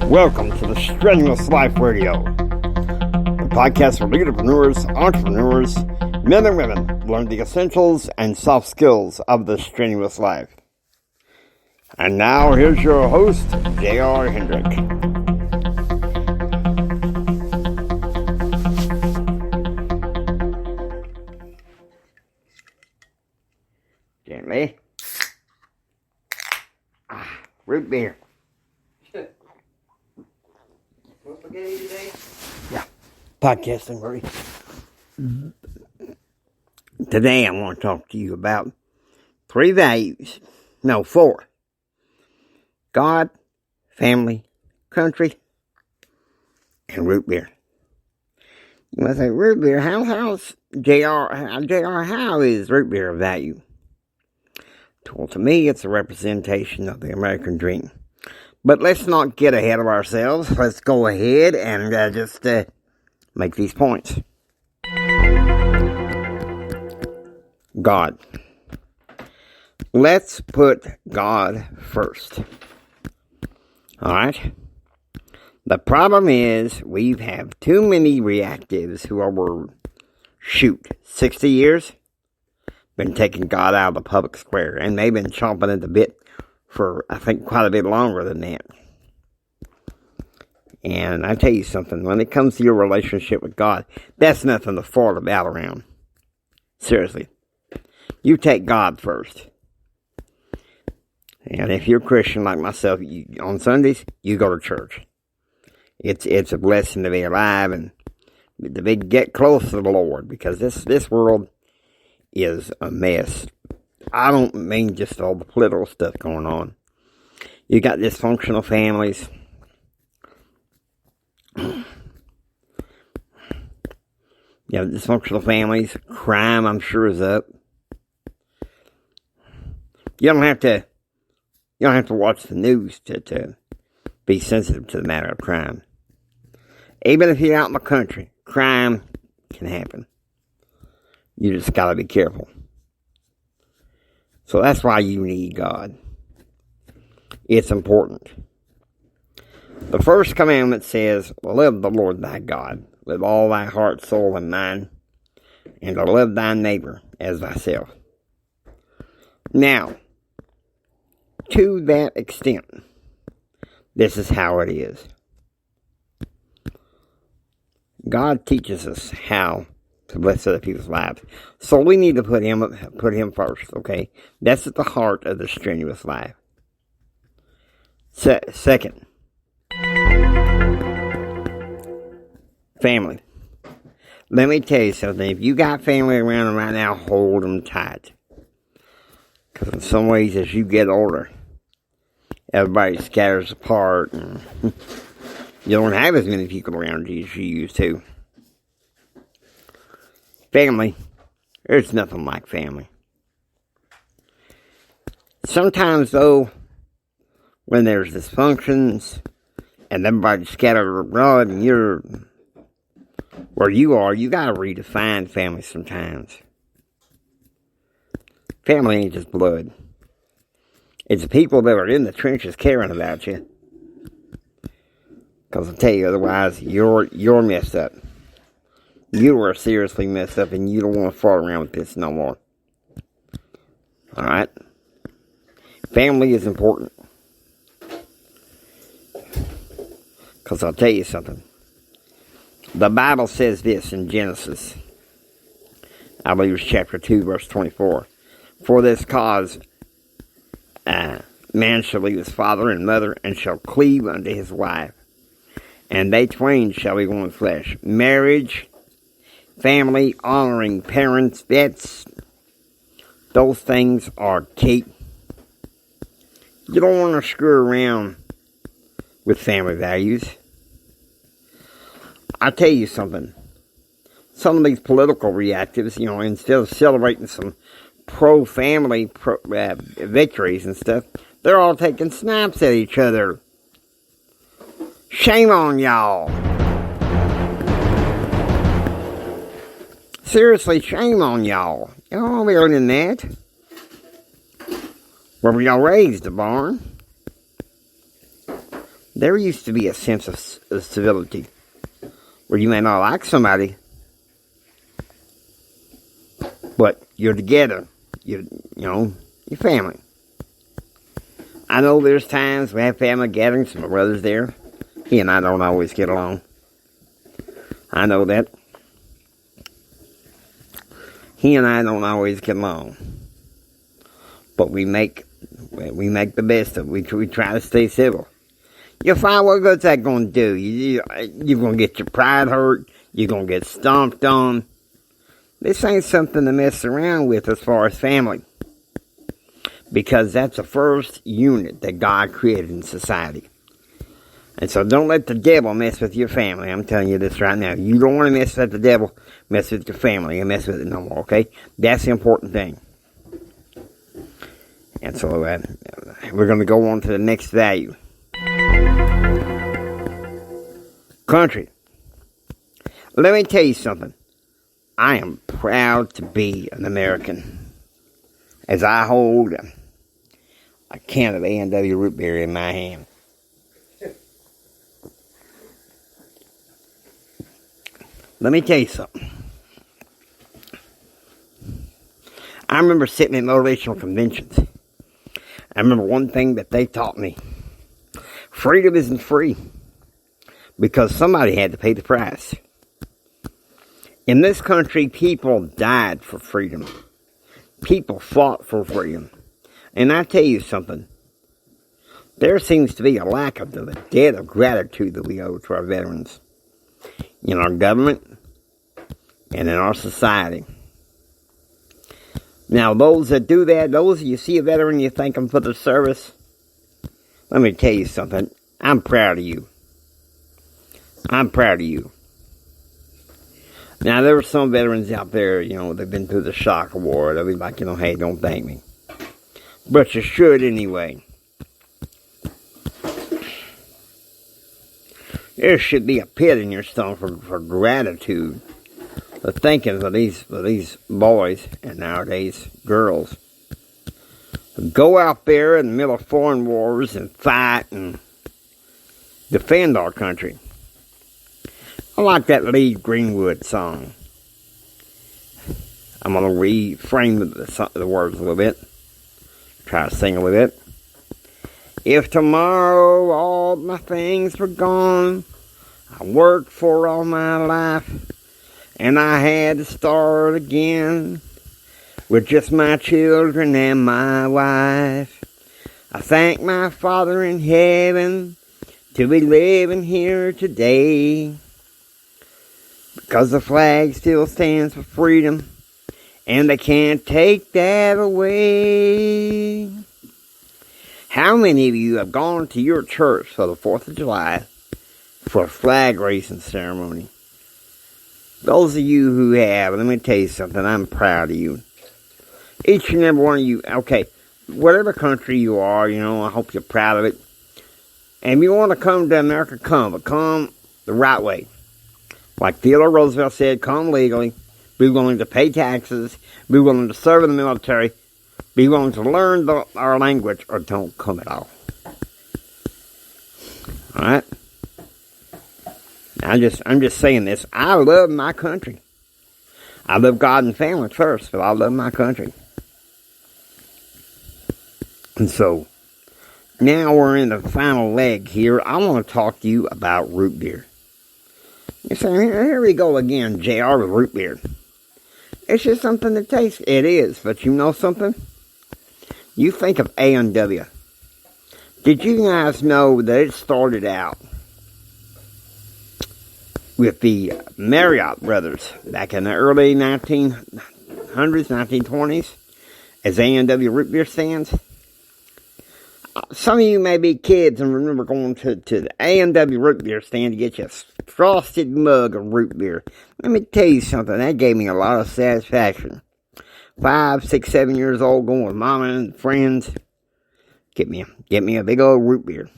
Welcome to the Strenuous Life Radio, the podcast for leaderpreneurs, entrepreneurs, men and women who learn the essentials and soft skills of the strenuous life. And now, here's your host, J.R. Hendrick. Gently. Root beer. What spaghetti today? Yeah, podcasting, Murray. Today I want to talk to you about 4. God, family, country, and root beer. You might say, root beer, how's JR, how is root beer of value? Well, to me, it's a representation of the American dream. But let's not get ahead of ourselves. Let's go ahead and just make these points. God. Let's put God first. Alright? The problem is we have too many reactives who are, 60 years, been taking God out of the public square. And they've been chomping at the bit for, I think, quite a bit longer than that. And I tell you something, when it comes to your relationship with God, that's nothing to fall about around. Seriously. You take God first. And if you're a Christian like myself, on Sundays, you go to church. It's a blessing to be alive and to get close to the Lord, because this world is a mess. I don't mean just all the political stuff going on. You got dysfunctional families. Crime, I'm sure, is up. You don't have to watch the news to be sensitive to the matter of crime. Even if you're out in the country, crime can happen. You just gotta be careful. So that's why you need God. It's important. The first commandment says, love the Lord thy God with all thy heart, soul, and mind, and to love thy neighbor as thyself. Now, to that extent, this is how it is. God teaches us how to bless other people's lives. So we need to put him first, okay? That's at the heart of the strenuous life. Second, family. Let me tell you something. If you got family around right now, hold them tight. Because in some ways, as you get older, everybody scatters apart, and you don't have as many people around you as you used to. Family, there's nothing like family. Sometimes, though, when there's dysfunctions and everybody's scattered abroad and you're where you are, you gotta redefine family sometimes. Family ain't just blood. It's the people that are in the trenches caring about you. Because I'll tell you, otherwise, you're messed up. You are seriously messed up, and you don't want to fall around with this no more. Alright? Family is important. Because I'll tell you something. The Bible says this in Genesis. I believe it's chapter 2, verse 24. For this cause, man shall leave his father and mother, and shall cleave unto his wife. And they twain shall be one flesh. Marriage, family, honoring parents, those things are key. You don't want to screw around with family values. I'll tell you something. Some of these political reactives, instead of celebrating some pro-family victories and stuff, they're all taking snaps at each other. Shame on y'all. Seriously, shame on y'all. Y'all don't be learning that. Where were y'all raised, a barn? there used to be a sense of civility where you may not like somebody, but you're together. You know, your family. I know there's times we have family gatherings, my brother's there. He and I don't always get along. I know that. He and I don't always get along. But we make the best of it. We try to stay civil. You'll find what good's that going to do? You're going to get your pride hurt. You're going to get stomped on. This ain't something to mess around with as far as family. Because that's the first unit that God created in society. And so don't let the devil mess with your family. I'm telling you this right now. You don't want to mess with the devil, mess with your family, and mess with it no more, okay? That's the important thing. And so we're going to go on to the next value. Country. Let me tell you something. I am proud to be an American, as I hold a can of A&W root beer in my hand. Let me tell you something. I remember sitting at motivational conventions. I remember one thing that they taught me. Freedom isn't free, because somebody had to pay the price. In this country, people died for freedom. People fought for freedom. And I tell you something. There seems to be a lack of the debt of gratitude that we owe to our veterans. In our government and in our society. Now, those that do that, those you see a veteran, you thank them for their service. Let me tell you something. I'm proud of you. I'm proud of you. Now, there were some veterans out there, they've been through the shock of war. They'll be like, hey, don't thank me. But you should anyway. There should be a pit in your stomach for gratitude. For thinking of these boys, and nowadays girls, go out there in the middle of foreign wars and fight and defend our country. I like that Lee Greenwood song. I'm going to reframe the words a little bit. Try to sing a little bit. If tomorrow all my things were gone, I worked for all my life, and I had to start again with just my children and my wife. I thank my Father in heaven to be living here today, because the flag still stands for freedom, and they can't take that away. How many of you have gone to your church for the 4th of July for a flag raising ceremony? Those of you who have, let me tell you something, I'm proud of you. Each and every one of you, okay, whatever country you are, I hope you're proud of it. And if you want to come to America, come, but come the right way. Like Theodore Roosevelt said, come legally, be willing to pay taxes, be willing to serve in the military, be willing to learn our language, or don't come at all. Alright? I'm just saying this. I love my country. I love God and family first, but I love my country. And so, now we're in the final leg here. I want to talk to you about root beer. You say, here we go again, JR with root beer. It's just something that tastes. It is, but you know something? You think of A&W. Did you guys know that it started out with the Marriott brothers back in the early 1900s, 1920s, as A&W root beer stands? Some of you may be kids and remember going to the A&W root beer stand to get you a frosted mug of root beer. Let me tell you something, that gave me a lot of satisfaction. 5, 6, 7 years old, going with mama and friends. Get me a big old root beer.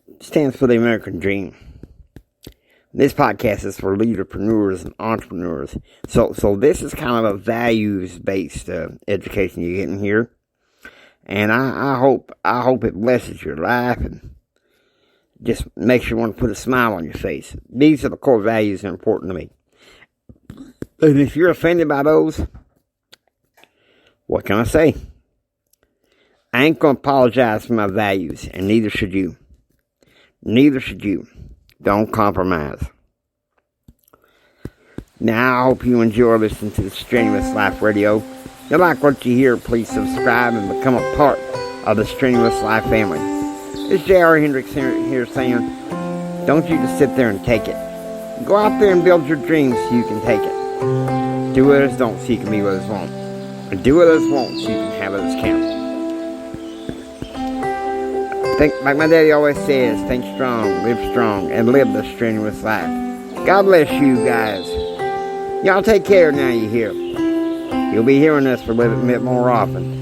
It stands for the American dream. This podcast is for leaderpreneurs and entrepreneurs. So this is kind of a values-based education you're getting here. And I hope it blesses your life and just makes you want to put a smile on your face. These are the core values that are important to me. And if you're offended by those, what can I say? I ain't going to apologize for my values, and neither should you. Neither should you. Don't compromise. Now, I hope you enjoy listening to the Strenuous Life Radio. If you like what you hear, please subscribe and become a part of the Strenuous Life family. It's J.R. Hendricks here saying, don't you just sit there and take it. Go out there and build your dreams so you can take it. Do what others don't so you can be what others won't. And do what others won't so you can have others count. Like my daddy always says, think strong, and live the strenuous life. God bless you guys. Y'all take care now you hear. You'll be hearing us for a little bit more often.